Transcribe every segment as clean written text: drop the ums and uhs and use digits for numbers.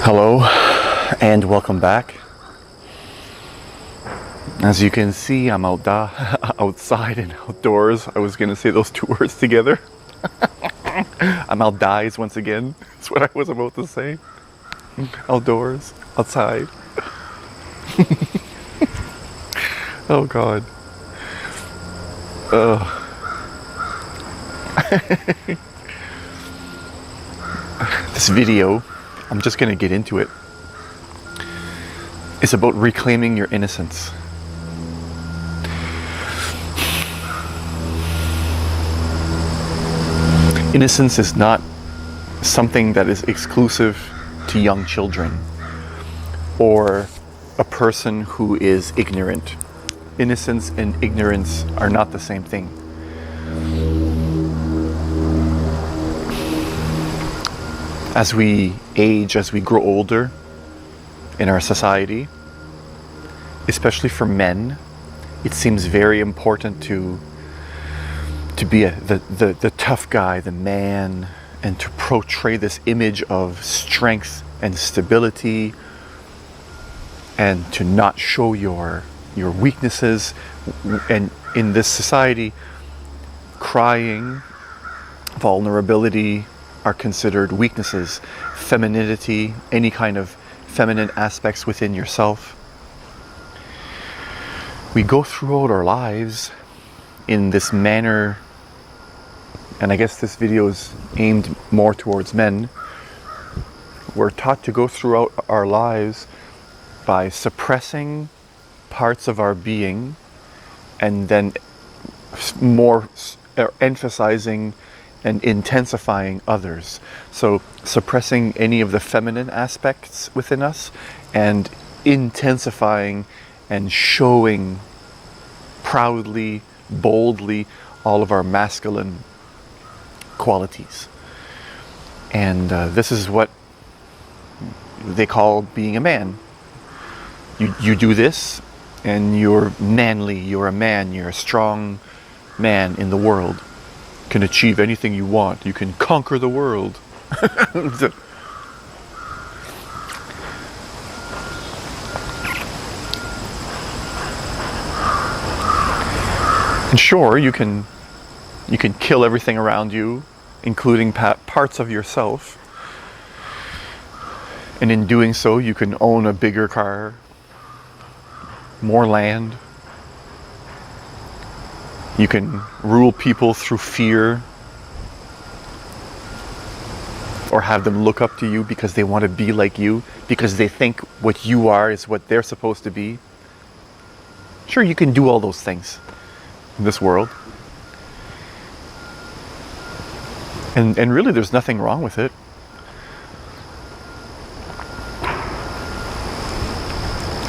Hello and welcome back. As you can see, I'm outside and outdoors. I was gonna say those two words together. I'm outdoors once again. That's what I was about to say. Outdoors, outside. Oh God. This video, I'm just gonna get into it. It's about reclaiming your innocence. Innocence is not something that is exclusive to young children or a person who is ignorant. Innocence and ignorance are not the same thing. As we age, as we grow older in our society, especially for men, it seems very important to be the tough guy, the man, and to portray this image of strength and stability, and to not show your weaknesses. And in this society, crying, vulnerability are considered weaknesses. Femininity, any kind of feminine aspects within yourself. We go throughout our lives in this manner, and I guess this video is aimed more towards men. We're taught to go throughout our lives by suppressing parts of our being and then more emphasizing and intensifying others. So suppressing any of the feminine aspects within us and intensifying and showing proudly, boldly all of our masculine qualities. And this is what they call being a man. You do this and you're manly, you're a man, you're a strong man in the world. You can achieve anything you want. You can conquer the world. And sure, you can kill everything around you, including parts of yourself. And in doing so, you can own a bigger car, more land. You can rule people through fear, or have them look up to you because they want to be like you, because they think what you are is what they're supposed to be. Sure, you can do all those things in this world. And really there's nothing wrong with it.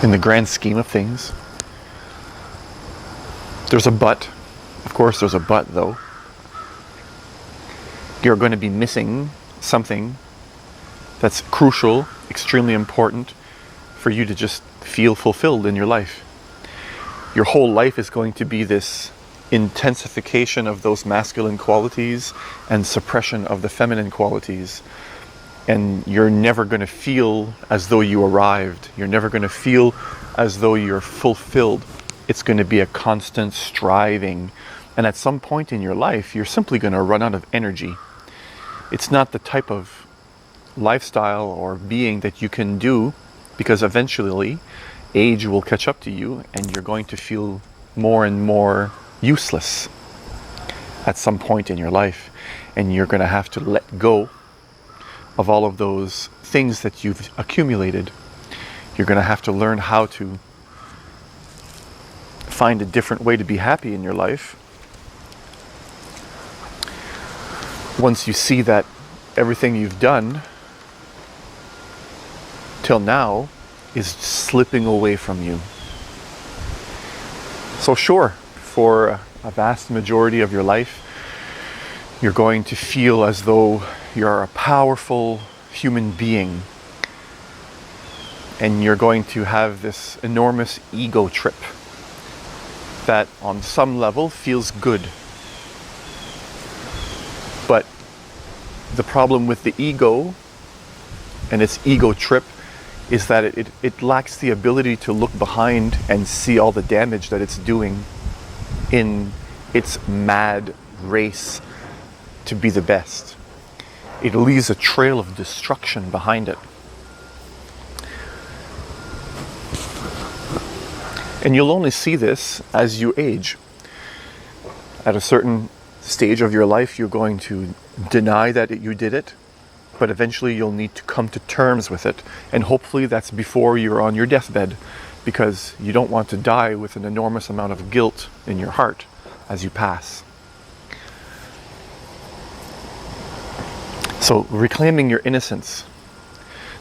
In the grand scheme of things. There's a but. Of course there's a but though. You're going to be missing something that's crucial, extremely important for you to just feel fulfilled in your life. Your whole life is going to be this intensification of those masculine qualities and suppression of the feminine qualities. And you're never going to feel as though you arrived. You're never going to feel as though you're fulfilled. It's going to be a constant striving. And at some point in your life, you're simply going to run out of energy. It's not the type of lifestyle or being that you can do, because eventually age will catch up to you and you're going to feel more and more useless at some point in your life. And you're going to have to let go of all of those things that you've accumulated. You're going to have to learn how to find a different way to be happy in your life. Once you see that everything you've done till now is slipping away from you. So sure, for a vast majority of your life, you're going to feel as though you're a powerful human being. And you're going to have this enormous ego trip that on some level feels good. But the problem with the ego and its ego trip is that it lacks the ability to look behind and see all the damage that it's doing in its mad race to be the best. It leaves a trail of destruction behind it. And you'll only see this as you age. At a certain stage of your life, you're going to deny that you did it, but eventually you'll need to come to terms with it. And hopefully that's before you're on your deathbed, because you don't want to die with an enormous amount of guilt in your heart as you pass. So, reclaiming your innocence.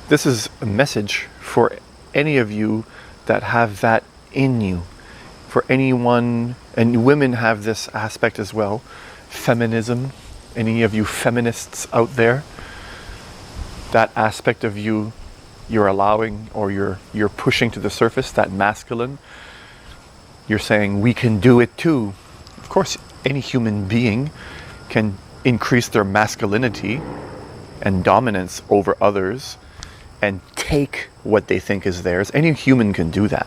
This is a message for any of you that have that in you. For anyone, and women have this aspect as well, feminism. Any of you feminists out there, that aspect of you, you're allowing, or you're pushing to the surface, that masculine. You're saying, we can do it too. Of course, any human being can increase their masculinity and dominance over others and take what they think is theirs. Any human can do that.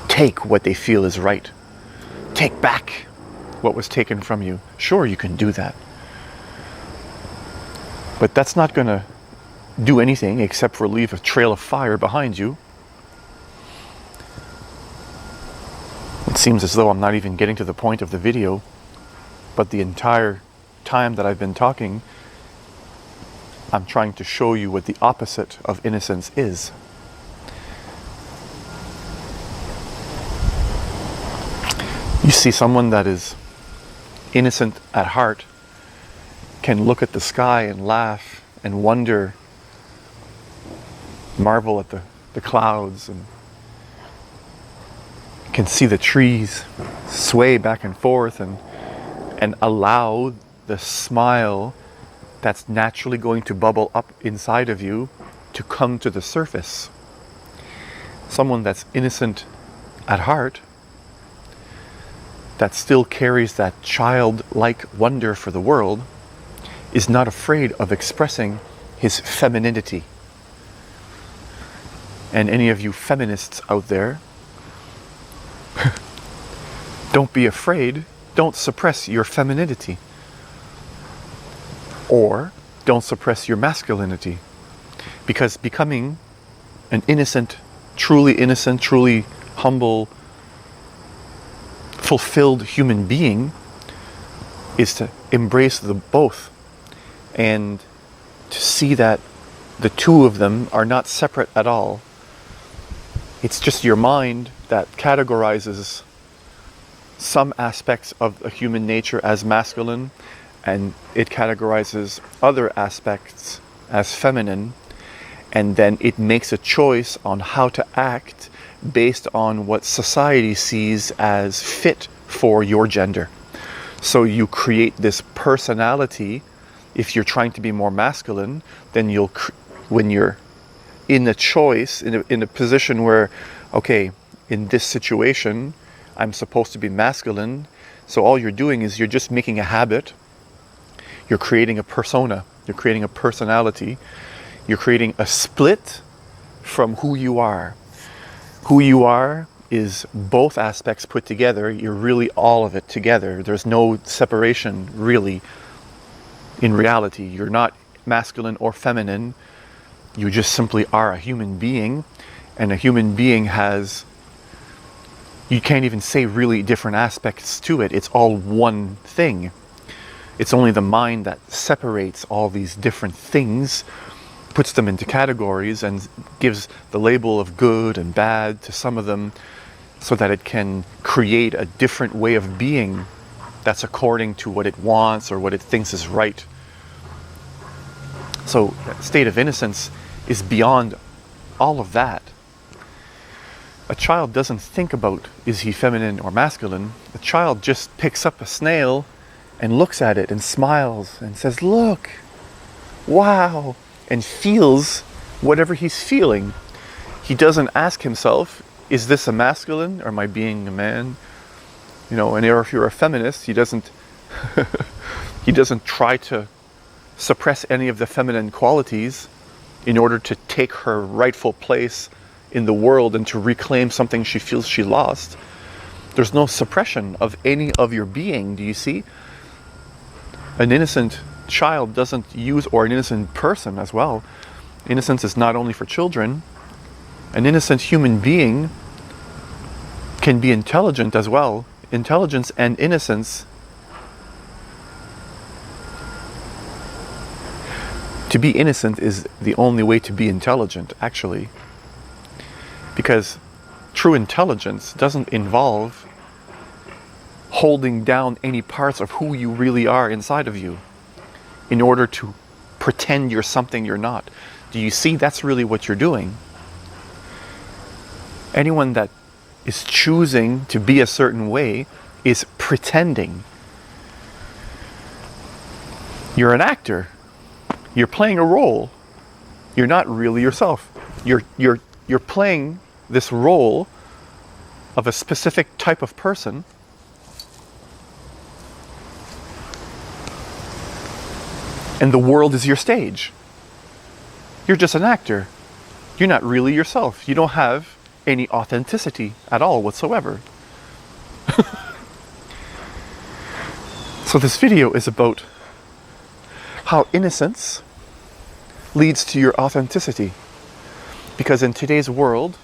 Take what they feel is right. Take back what was taken from you. Sure, you can do that. But that's not going to do anything except for leave a trail of fire behind you. It seems as though I'm not even getting to the point of the video, but the entire time that I've been talking, I'm trying to show you what the opposite of innocence is. You see someone that is innocent at heart can look at the sky and laugh and wonder, marvel at the clouds, and can see the trees sway back and forth and allow the smile that's naturally going to bubble up inside of you to come to the surface. Someone that's innocent at heart, that still carries that childlike wonder for the world, is not afraid of expressing his femininity. And any of you feminists out there, don't be afraid, don't suppress your femininity. Or don't suppress your masculinity. Because becoming an innocent, truly humble, fulfilled human being is to embrace the both and to see that the two of them are not separate at all. It's just your mind that categorizes some aspects of a human nature as masculine, and it categorizes other aspects as feminine, and then it makes a choice on how to act based on what society sees as fit for your gender. So you create this personality. If you're trying to be more masculine, then when you're in a choice, in a position where, okay, in this situation, I'm supposed to be masculine, so all you're doing is you're just making a habit. You're creating a persona. You're creating a personality. You're creating a split from who you are. Who you are is both aspects put together. You're really all of it together. There's no separation, really. In reality, you're not masculine or feminine. You just simply are a human being. And a human being has, you can't even say really different aspects to it. It's all one thing. It's only the mind that separates all these different things, puts them into categories, and gives the label of good and bad to some of them so that it can create a different way of being that's according to what it wants or what it thinks is right. So, state of innocence is beyond all of that. A child doesn't think about, is he feminine or masculine? A child just picks up a snail and looks at it and smiles and says, look, wow, and feels whatever he's feeling. He doesn't ask himself, is this a masculine or am I being a man? You know, and if you're a feminist, he doesn't he doesn't try to suppress any of the feminine qualities in order to take her rightful place in the world and to reclaim something she feels she lost. There's no suppression of any of your being, do you see? An innocent child doesn't use, or an innocent person as well. Innocence is not only for children. An innocent human being can be intelligent as well. Intelligence and innocence. To be innocent is the only way to be intelligent, actually. Because true intelligence doesn't involve holding down any parts of who you really are inside of you in order to pretend you're something you're not. Do you see? That's really what you're doing. Anyone that is choosing to be a certain way is pretending. You're an actor. You're playing a role. You're not really yourself. You're playing this role of a specific type of person. And the world is your stage. You're just an actor. You're not really yourself. You don't have any authenticity at all whatsoever. So this video is about how innocence leads to your authenticity. Because in today's world,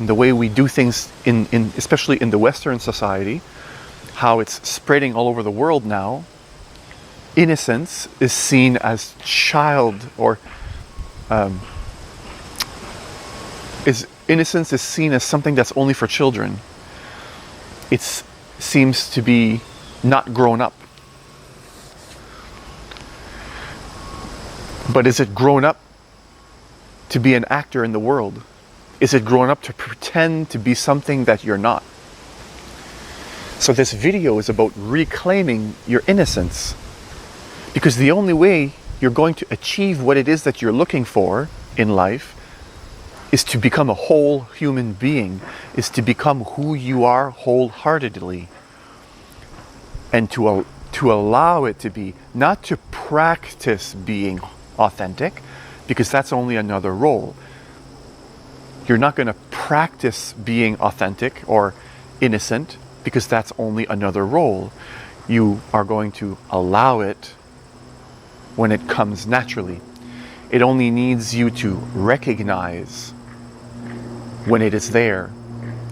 in the way we do things, especially in the Western society, how it's spreading all over the world now, innocence is seen as innocence is seen as something that's only for children. It seems to be not grown up. But is it grown up to be an actor in the world? Is it grown up to pretend to be something that you're not? So this video is about reclaiming your innocence. Because the only way you're going to achieve what it is that you're looking for in life is to become a whole human being, is to become who you are wholeheartedly. And to allow it to be, not to practice being authentic, because that's only another role. You're not going to practice being authentic or innocent, because that's only another role. You are going to allow it when it comes naturally. It only needs you to recognize when it is there,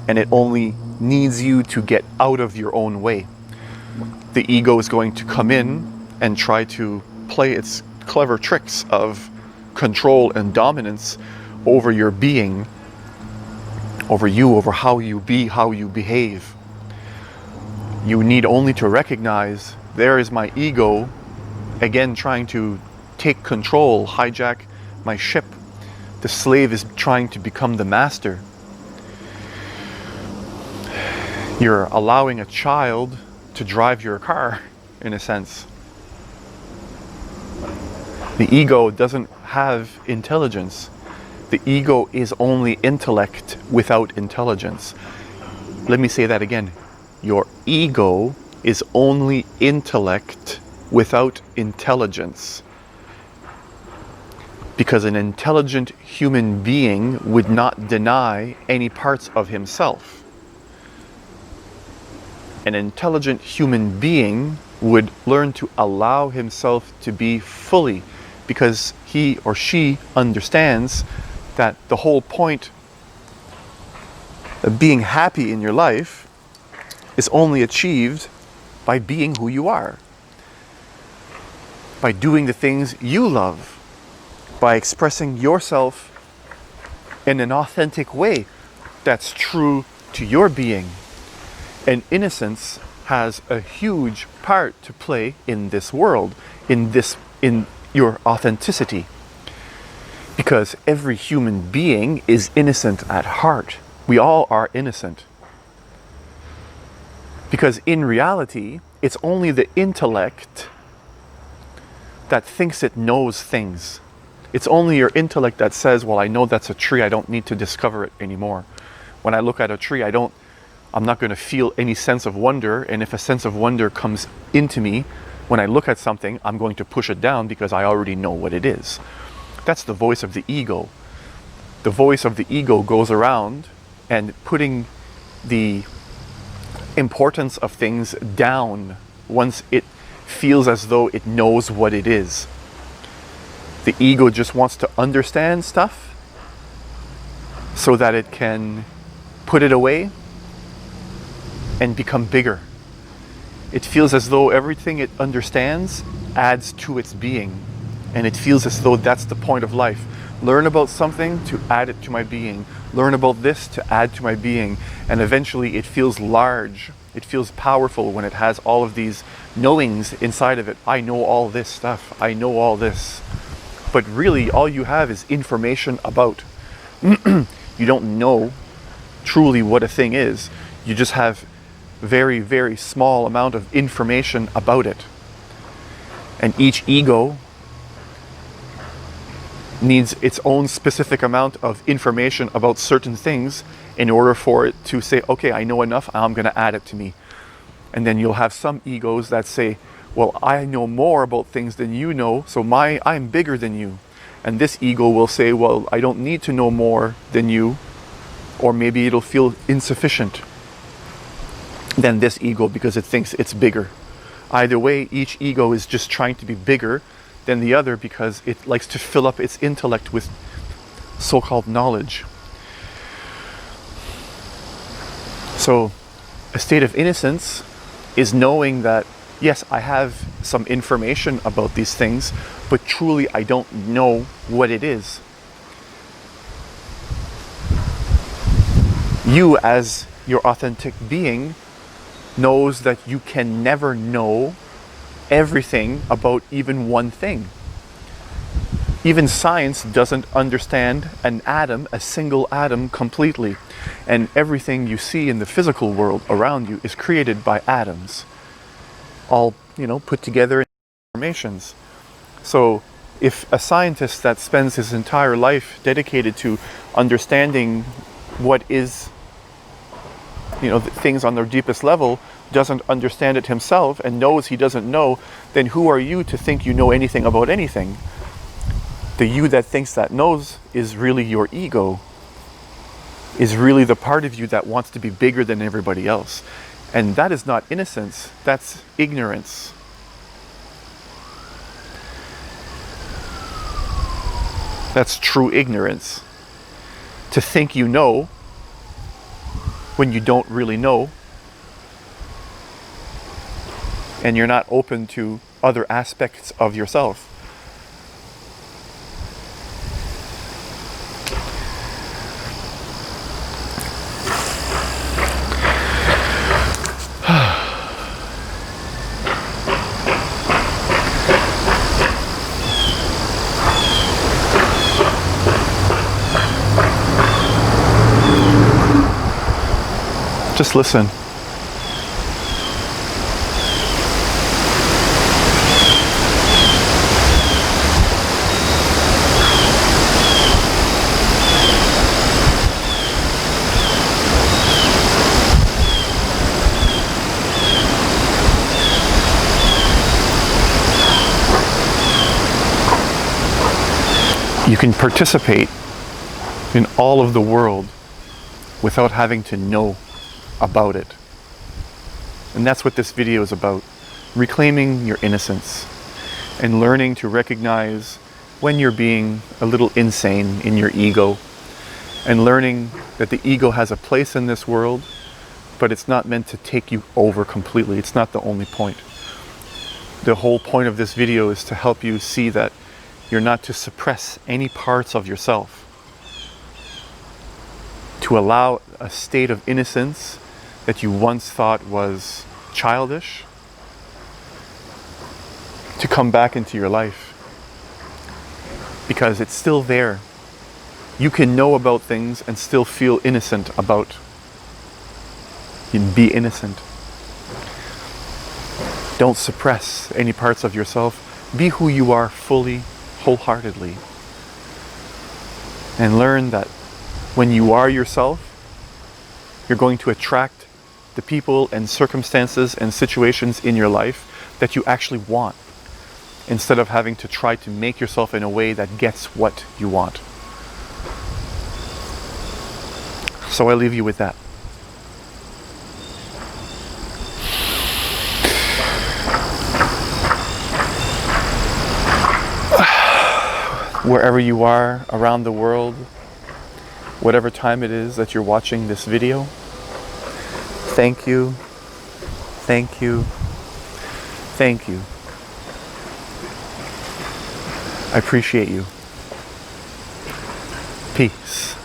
and it only needs you to get out of your own way. The ego is going to come in and try to play its clever tricks of control and dominance over your being, over you, over how you be, how you behave. You need only to recognize, there is my ego again trying to take control, hijack my ship. The slave is trying to become the master. You're allowing a child to drive your car, in a sense. The ego doesn't have intelligence. The ego is only intellect without intelligence. Let me say that again. Your ego is only intellect without intelligence. Because an intelligent human being would not deny any parts of himself. An intelligent human being would learn to allow himself to be fully, because he or she understands that the whole point of being happy in your life is only achieved by being who you are, by doing the things you love, by expressing yourself in an authentic way that's true to your being. And innocence has a huge part to play in this world, in your authenticity. Because every human being is innocent at heart. We all are innocent. Because in reality, it's only the intellect that thinks it knows things. It's only your intellect that says, well, I know that's a tree, I don't need to discover it anymore. When I look at a tree, I'm not going to feel any sense of wonder, and if a sense of wonder comes into me, when I look at something, I'm going to push it down because I already know what it is. That's the voice of the ego. The voice of the ego goes around and putting the importance of things down once it feels as though it knows what it is. The ego just wants to understand stuff so that it can put it away and become bigger. It feels as though everything it understands adds to its being, and it feels as though that's the point of life. Learn about something to add it to my being. Learn about this to add to my being. And eventually it feels large. It feels powerful when it has all of these knowings inside of it. I know all this stuff. I know all this. But really all you have is information about. You don't know truly what a thing is. You just have very, very small amount of information about it. And each ego needs its own specific amount of information about certain things in order for it to say, okay, I know enough, I'm going to add it to me. And then you'll have some egos that say, well, I know more about things than you know, so I'm bigger than you. And this ego will say, well, I don't need to know more than you, or maybe it'll feel insufficient than this ego because it thinks it's bigger. Either way, each ego is just trying to be bigger than the other because it likes to fill up its intellect with so-called knowledge. So a state of innocence is knowing that, yes, I have some information about these things, but truly I don't know what it is. You, as your authentic being, knows that you can never know everything about even one thing. Even science doesn't understand an atom, a single atom, completely. And everything you see in the physical world around you is created by atoms, all, put together in formations. So if a scientist that spends his entire life dedicated to understanding what is, things on their deepest level, doesn't understand it himself and knows he doesn't know, then who are you to think you know anything about anything? The you that thinks that knows is really your ego, is really the part of you that wants to be bigger than everybody else. And that is not innocence, that's ignorance. That's true ignorance. To think you know when you don't really know, and you're not open to other aspects of yourself. Just listen. You can participate in all of the world without having to know about it. And that's what this video is about. Reclaiming your innocence and learning to recognize when you're being a little insane in your ego, and learning that the ego has a place in this world, but it's not meant to take you over completely. It's not the only point. The whole point of this video is to help you see that you're not to suppress any parts of yourself. To allow a state of innocence that you once thought was childish to come back into your life. Because it's still there. You can know about things and still feel innocent about. You can be innocent. Don't suppress any parts of yourself. Be who you are fully, wholeheartedly. And learn that when you are yourself, you're going to attract the people and circumstances and situations in your life that you actually want. instead of having to try to make yourself in a way that gets what you want. So I leave you with that. Wherever you are around the world, whatever time it is that you're watching this video, thank you, thank you, thank you. I appreciate you. Peace.